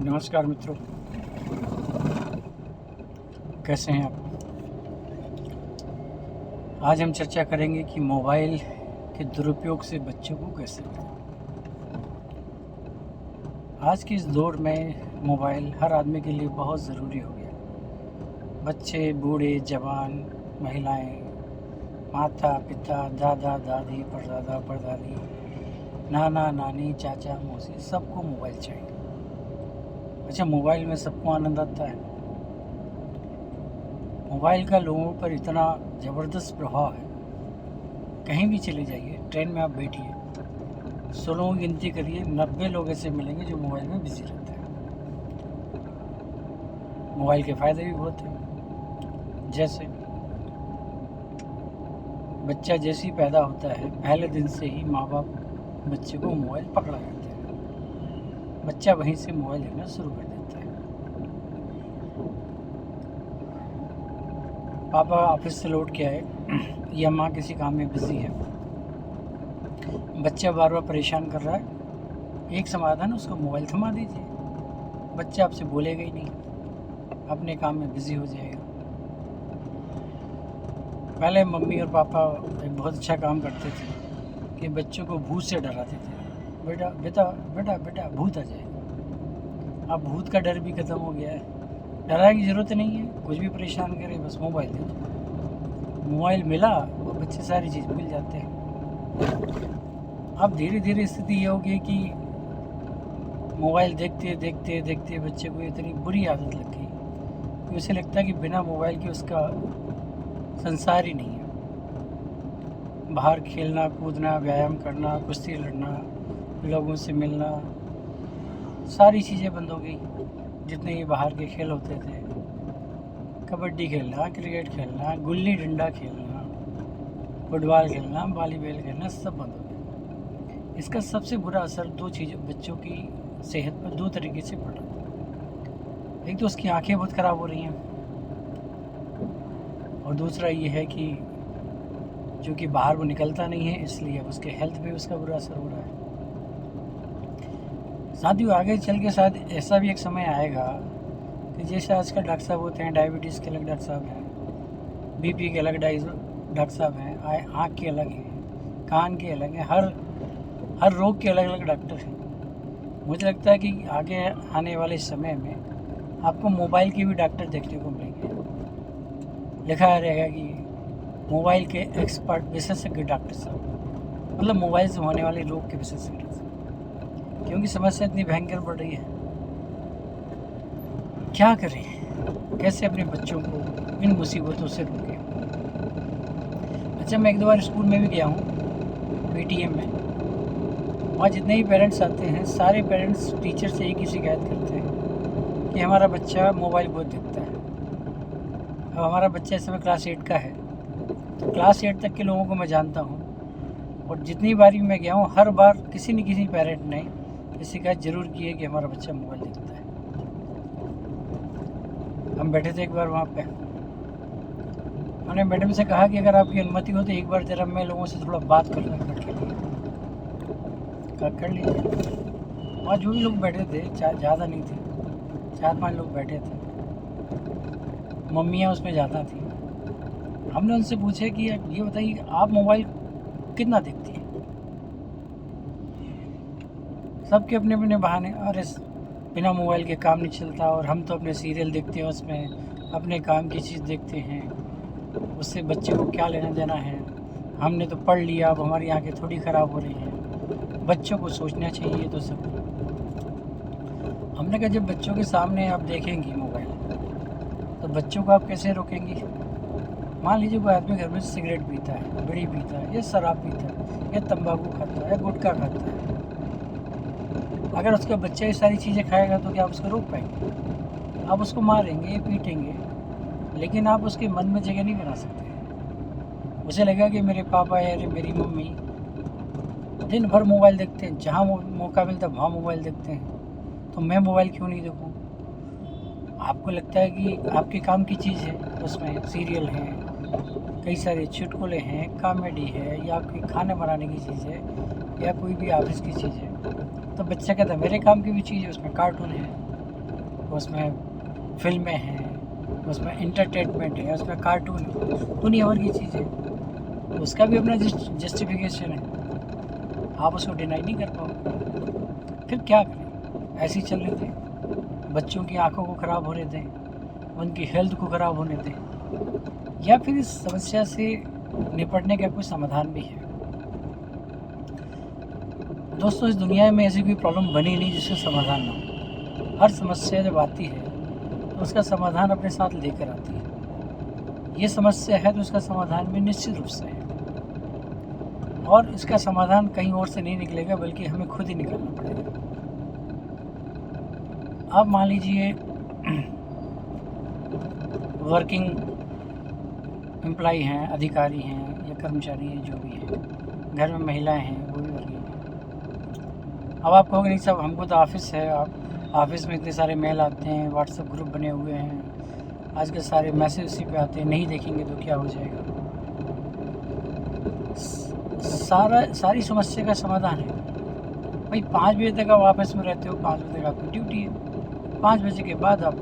नमस्कार मित्रों, कैसे हैं आप। आज हम चर्चा करेंगे कि मोबाइल के दुरुपयोग से बच्चों को कैसे बचाएं। आज के इस दौर में मोबाइल हर आदमी के लिए बहुत ज़रूरी हो गया। बच्चे, बूढ़े, जवान, महिलाएं, माता पिता, दादा दादी, परदादा परदादी, नाना नानी, चाचा मौसी, सबको मोबाइल चाहिए। अच्छा, मोबाइल में सबको आनंद आता है। मोबाइल का लोगों पर इतना ज़बरदस्त प्रभाव है, कहीं भी चले जाइए, ट्रेन में आप बैठिए, 100 लोगों की गिनती करिए, 90 लोग ऐसे मिलेंगे जो मोबाइल में बिजी रहते हैं। मोबाइल के फ़ायदे भी बहुत हैं। जैसे बच्चा जैसे ही पैदा होता है, पहले दिन से ही माँ बाप बच्चे को मोबाइल पकड़ा देते हैं। बच्चा वहीं से मोबाइल लेना शुरू कर देता है। पापा ऑफिस से लौट के आए या माँ किसी काम में बिजी है, बच्चा बार बार परेशान कर रहा है, एक समाधान, उसको मोबाइल थमा दीजिए। बच्चा आपसे बोलेगा ही नहीं, अपने काम में बिजी हो जाएगा। पहले मम्मी और पापा एक बहुत अच्छा काम करते थे कि बच्चों को भूत से डराते थे। बेटा बेटा बेटा बेटा भूत आ जाएगा। अब भूत का डर भी ख़त्म हो गया है, डराने की ज़रूरत नहीं है। कुछ भी परेशान करे, बस मोबाइल दे दो। मोबाइल मिला और बच्चे सारी चीज़ भूल जाते हैं। अब धीरे धीरे स्थिति ये हो गई कि मोबाइल देखते देखते देखते बच्चे को इतनी बुरी आदत लग गई कि उसे लगता है कि बिना मोबाइल के उसका संसार ही नहीं है। बाहर खेलना कूदना, व्यायाम करना, कुश्ती लड़ना, लोगों से मिलना, सारी चीज़ें बंद हो गई। जितने ये बाहर के खेल होते थे, कबड्डी खेलना, क्रिकेट खेलना, गुल्ली डंडा खेलना, फुटबॉल खेलना, वॉलीबॉल खेलना, सब बंद हो गया। इसका सबसे बुरा असर दो चीज़ों, बच्चों की सेहत पर दो तरीके से पड़ रहा है। एक तो उसकी आंखें बहुत ख़राब हो रही हैं, और दूसरा ये है कि चूँकि बाहर वो निकलता नहीं है, इसलिए अब उसके हेल्थ पे उसका बुरा असर हो रहा है। साथियों, आगे चल के शायद ऐसा भी एक समय आएगा कि जैसे आजकल डॉक्टर साहब होते हैं, डायबिटीज़ के अलग डॉक्टर साहब हैं, बीपी के अलग डॉक्टर साहब हैं, आँख के अलग हैं, कान के अलग हैं, हर रोग के अलग अलग डॉक्टर हैं। मुझे लगता है कि आगे आने वाले समय में आपको मोबाइल के भी डॉक्टर देखने को मिलेंगे। लिखा रहेगा कि मोबाइल के एक्सपर्ट विशेषज्ञ डॉक्टर साहब, मतलब मोबाइल से होने वाले रोग के विशेषज्ञ, क्योंकि समस्या इतनी भयंकर बढ़ रही है। क्या करें, कैसे अपने बच्चों को इन मुसीबतों से रोकें। अच्छा, मैं एक दो बार स्कूल में भी गया हूँ, पीटीएम में। वहाँ जितने ही पेरेंट्स आते हैं, सारे पेरेंट्स टीचर से एक ही शिकायत करते हैं कि हमारा बच्चा मोबाइल बहुत देखता है। अब हमारा बच्चा इस समय क्लास 8 का है, तो क्लास 8 तक के लोगों को मैं जानता हूँ, और जितनी बार भी मैं गया हूँ, हर बार किसी न किसी पेरेंट ने ये शिकायत ज़रूर की है कि हमारा बच्चा मोबाइल देखता है। हम बैठे थे एक बार वहाँ पे, मैंने मैडम से कहा कि अगर आपकी अनुमति हो तो एक बार ज़रा मैं लोगों से थोड़ा बात कर लूँ बैठ के। कर लीजिए। वहाँ जो भी लोग बैठे थे, ज़्यादा नहीं थे, 4-5 लोग बैठे थे, मम्मियाँ उसमें ज़्यादा थी। हमने उनसे पूछा कि ये बताइए, आप मोबाइल कितना देखती हैं। सबके अपने अपने बहाने, अरे बिना मोबाइल के काम नहीं चलता, और हम तो अपने सीरियल देखते हैं, उसमें अपने काम की चीज़ देखते हैं, उससे बच्चे को क्या लेना देना है। हमने तो पढ़ लिया, अब हमारी आंखें थोड़ी ख़राब हो रही हैं, बच्चों को सोचना चाहिए। तो सब हमने कहा, जब बच्चों के सामने आप देखेंगी मोबाइल, तो बच्चों को आप कैसे रोकेंगी। मान लीजिए कोई आदमी घर में सिगरेट पीता है, बीड़ी पीता है, या शराब पीता है, या तंबाकू खाता है, या गुटखा खाता है। अगर उसका बच्चा ये सारी चीज़ें खाएगा तो क्या आप उसको रोक पाएंगे। आप उसको मारेंगे, पीटेंगे, लेकिन आप उसके मन में जगह नहीं बना सकते। उसे लगेगा कि मेरे पापा या मेरी मम्मी दिन भर मोबाइल देखते हैं, जहाँ मौका मिलता है वहाँ मोबाइल देखते हैं, तो मैं मोबाइल क्यों नहीं देखूँ। आपको लगता है कि आपके काम की चीज़ है, उसमें सीरियल है, कई सारे चुटकुले हैं, कॉमेडी है, या कोई खाना बनाने की चीज़ है, या कोई भी ऑफिस की चीज़ है। तो बच्चा कहता है मेरे काम की भी चीज़ है, उसमें कार्टून है, उसमें फिल्में हैं, उसमें इंटरटेनमेंट है, उसमें कार्टून है, दुनिया भर की चीज़ें, उसका भी अपना जस्टिफिकेशन है। आप उसको डिनाई नहीं कर पाओगे। फिर क्या करें? ऐसे ही चलने दें, बच्चों की आंखों को ख़राब होने दें, उनकी हेल्थ को ख़राब होने दें, या फिर इस समस्या से निपटने का कोई समाधान भी है? दोस्तों, इस दुनिया में ऐसी कोई प्रॉब्लम बनी नहीं जिसका समाधान ना हो। हर समस्या जब आती है तो उसका समाधान अपने साथ लेकर आती है। ये समस्या है तो उसका समाधान भी निश्चित रूप से है, और इसका समाधान कहीं और से नहीं निकलेगा, बल्कि हमें खुद ही निकालना पड़ेगा। आप मान लीजिए वर्किंग एम्प्लॉई हैं, अधिकारी हैं या कर्मचारी हैं, जो भी हैं, घर में महिलाएं हैं, वो भी वर्किंग हैं। अब आप कहोगे नहीं साहब, हमको तो ऑफिस है, आप ऑफिस में इतने सारे मेल आते हैं, व्हाट्सएप ग्रुप बने हुए हैं, आजकल सारे मैसेज उसी पे आते हैं, नहीं देखेंगे तो क्या हो जाएगा? सारी समस्या का समाधान है भाई, 5 बजे तक आप ऑफिस में रहते हो, 5 बजे तक आपकी ड्यूटी है, 5 बजे के बाद आप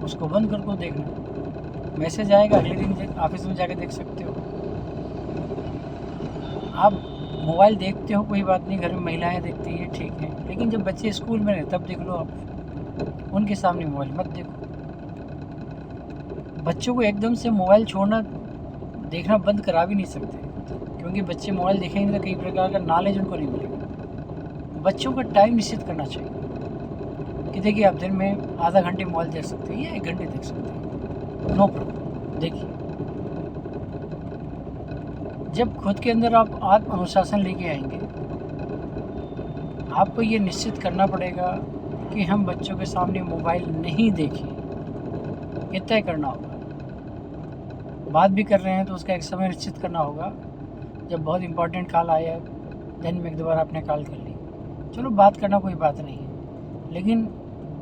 उसको बंद कर दो देखना, मैसेज आएगा, अगले दिन ऑफिस में जाके देख सकते हो। आप मोबाइल देखते हो, कोई बात नहीं, घर में महिलाएं देखती हैं, ठीक है, लेकिन जब बच्चे स्कूल में रहे तब देख लो आप, उनके सामने मोबाइल मत देखो। बच्चों को एकदम से मोबाइल छोड़ना, देखना बंद करा भी नहीं सकते, क्योंकि बच्चे मोबाइल देखेंगे तो कई प्रकार का नॉलेज उनको नहीं मिलेगा। बच्चों का टाइम निश्चित करना चाहिए कि देखिए आप दिन में आधा घंटे मोबाइल देख सकते हैं या 1 घंटे देख सकते हैं, नो प्रॉब्लम। देखिए, जब खुद के अंदर आप आत्म अनुशासन लेके आएंगे, आपको ये निश्चित करना पड़ेगा कि हम बच्चों के सामने मोबाइल नहीं देखें, ये तय करना होगा। बात भी कर रहे हैं तो उसका एक समय निश्चित करना होगा, जब बहुत इंपॉर्टेंट कॉल आया दिन में 1 दो बार आपने कॉल कर ली, चलो बात करना कोई बात नहीं है। लेकिन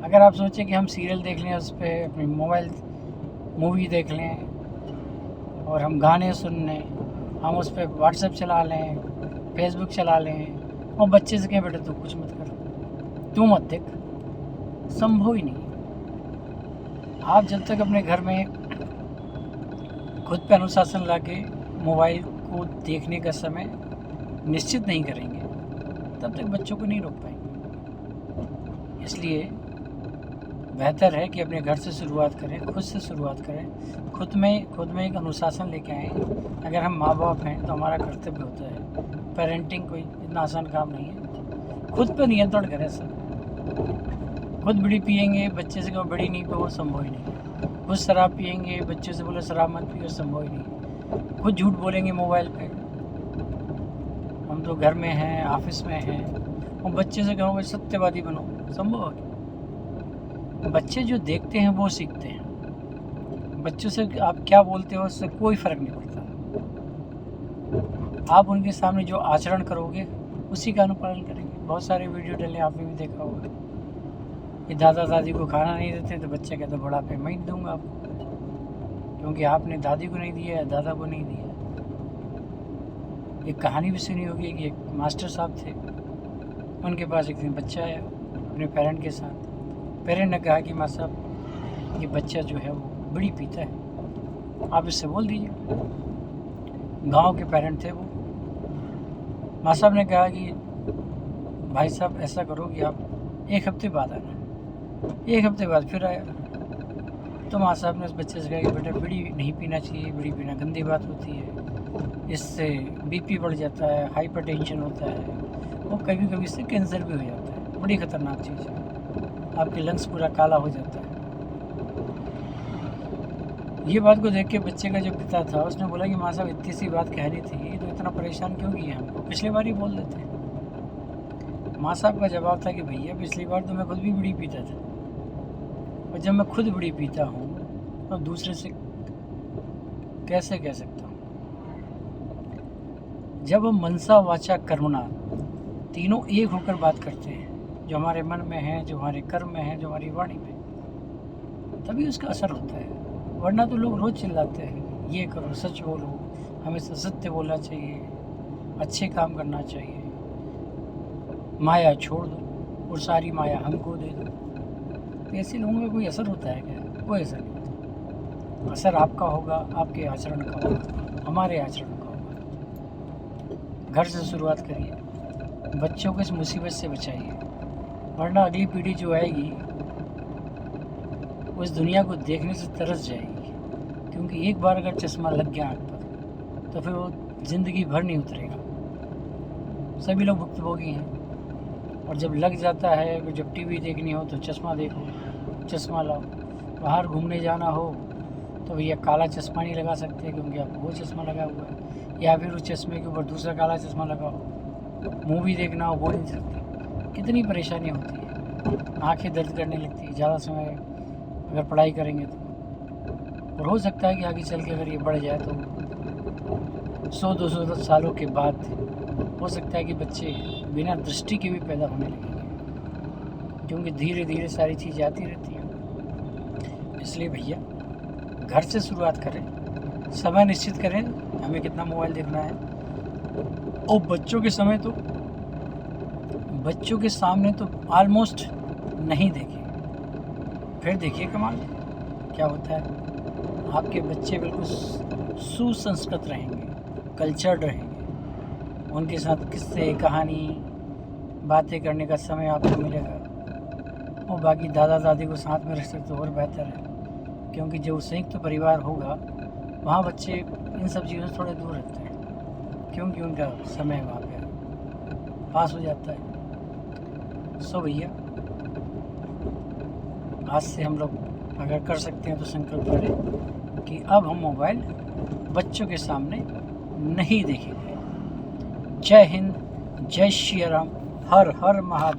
अगर आप सोचें कि हम सीरियल देख लें, उस पर अपनी मोबाइल मूवी देख लें, और हम गाने सुन लें, हम उस पर व्हाट्सएप चला लें, फेसबुक चला लें, और बच्चे से कहें बेटा तू कुछ मत कर, तू मत देख, संभव ही नहीं। आप जब तक अपने घर में खुद पे अनुशासन लाके मोबाइल को देखने का समय निश्चित नहीं करेंगे, तब तक बच्चों को नहीं रोक पाएंगे। इसलिए बेहतर है कि अपने घर से शुरुआत करें, खुद से शुरुआत करें, खुद में एक अनुशासन लेके आएँ। अगर हम माँ बाप हैं तो हमारा कर्तव्य होता है, पेरेंटिंग कोई इतना आसान काम नहीं है। खुद पर नियंत्रण करें सर। खुद बीड़ी पिएंगे, बच्चे से कहो बीड़ी नहीं पियो, संभव ही नहीं। खुद शराब पिएंगे, बच्चे से बोले शराब मत पियो, संभव ही नहीं। खुद झूठ बोलेंगे मोबाइल पे, हम तो घर में हैं, ऑफिस में हैं, और बच्चे से कहोगे सत्यवादी बनो, संभव है? बच्चे जो देखते हैं वो सीखते हैं। बच्चों से आप क्या बोलते हो उससे कोई फ़र्क नहीं पड़ता। आप उनके सामने जो आचरण करोगे उसी का अनुपालन करेंगे। बहुत सारे वीडियो डले, आपने भी देखा होगा कि दादा दादी को खाना नहीं देते तो बच्चे कहते बुढ़ापे मैं ही दूँगा आपको, क्योंकि आपने दादी को नहीं दिया, दादा को नहीं दिया। एक कहानी भी सुनी होगी कि एक मास्टर साहब थे, उनके पास एक दिन बच्चा आया अपने पेरेंट के साथ। पेरेंट ने कहा कि माँ साहब, ये बच्चा जो है वो बीड़ी पीता है, आप इससे बोल दीजिए। गांव के पेरेंट थे वो। माँ साहब ने कहा कि भाई साहब ऐसा करो कि आप 1 हफ्ते बाद आना। 1 हफ्ते बाद फिर आया तो माँ साहब ने उस बच्चे से कहा कि बेटा बीड़ी नहीं पीना चाहिए, बीड़ी पीना गंदी बात होती है, इससे बीपी बढ़ जाता है, हाइपरटेंशन होता है, और कभी कभी इससे कैंसर भी हो जाता है, बड़ी ख़तरनाक चीज़ है, आपके लंग्स पूरा काला हो जाता है। ये बात को देख के बच्चे का जो पिता था उसने बोला कि माँ साहब इतनी सी बात कहनी थी तो इतना परेशान क्यों किया हमको, पिछली बार ही बोल देते। माँ साहब का जवाब था कि भैया पिछली बार तो मैं खुद भी बीड़ी पीता था, और जब मैं खुद बीड़ी पीता हूँ तो दूसरे से कैसे कह सकता हूँ। जब हम मनसा वाचा कर्मणा तीनों एक होकर बात करते हैं, जो हमारे मन में है, जो हमारे कर्म में है, जो हमारी वाणी में, तभी उसका असर होता है। वरना तो लोग रोज़ चिल्लाते हैं ये करो, सच बोलो, हमेशा सत्य बोलना चाहिए, अच्छे काम करना चाहिए, माया छोड़ दो और सारी माया हमको दे दो। तो ऐसे लोगों का कोई असर होता है क्या? कोई असर नहीं होता। असर आपका होगा, आपके आचरण का होगा, हमारे आचरण का होगा। घर से शुरुआत करिए, बच्चों को इस मुसीबत से बचाइए, वरना अगली पीढ़ी जो आएगी वो इस दुनिया को देखने से तरस जाएगी। क्योंकि एक बार अगर चश्मा लग गया आँख पर तो फिर वो ज़िंदगी भर नहीं उतरेगा। सभी लोग भुक्तभोगी हैं, और जब लग जाता है कि जब टीवी देखनी हो तो चश्मा देखो, चश्मा लाओ। बाहर घूमने जाना हो तो भैया काला चश्मा नहीं लगा सकते क्योंकि आपको वो चश्मा लगा हुआ है, या फिर उस चश्मे के ऊपर दूसरा काला चश्मा लगाओ। मूवी देखना हो वो नहीं सकते। कितनी परेशानी होती है, आंखें दर्द करने लगती है ज़्यादा समय अगर पढ़ाई करेंगे तो। और हो सकता है कि आगे चल के अगर ये बढ़ जाए तो 100-200 सालों के बाद हो सकता है कि बच्चे बिना दृष्टि के भी पैदा होने लगेंगे, क्योंकि धीरे धीरे सारी चीज़ें आती रहती हैं। इसलिए भैया घर से शुरुआत करें, समय निश्चित करें हमें कितना मोबाइल देखना है, और बच्चों के सामने तो ऑलमोस्ट नहीं देखें। फिर देखिए कमाल क्या होता है। आपके बच्चे बिल्कुल सुसंस्कृत रहेंगे, कल्चर्ड रहेंगे। उनके साथ किस्से कहानी बातें करने का समय आपको मिलेगा, और बाकी दादा दादी को साथ में रख सकते तो और बेहतर है। क्योंकि जो संयुक्त परिवार होगा वहाँ बच्चे इन सब चीज़ों से थोड़े दूर रहते हैं, क्योंकि उनका समय वहाँ पे पास हो जाता है। सो भैया आज से हम लोग अगर कर सकते हैं तो संकल्प करें कि अब हम मोबाइल बच्चों के सामने नहीं देखेंगे। जय हिंद, जय श्री राम, हर हर महादेव।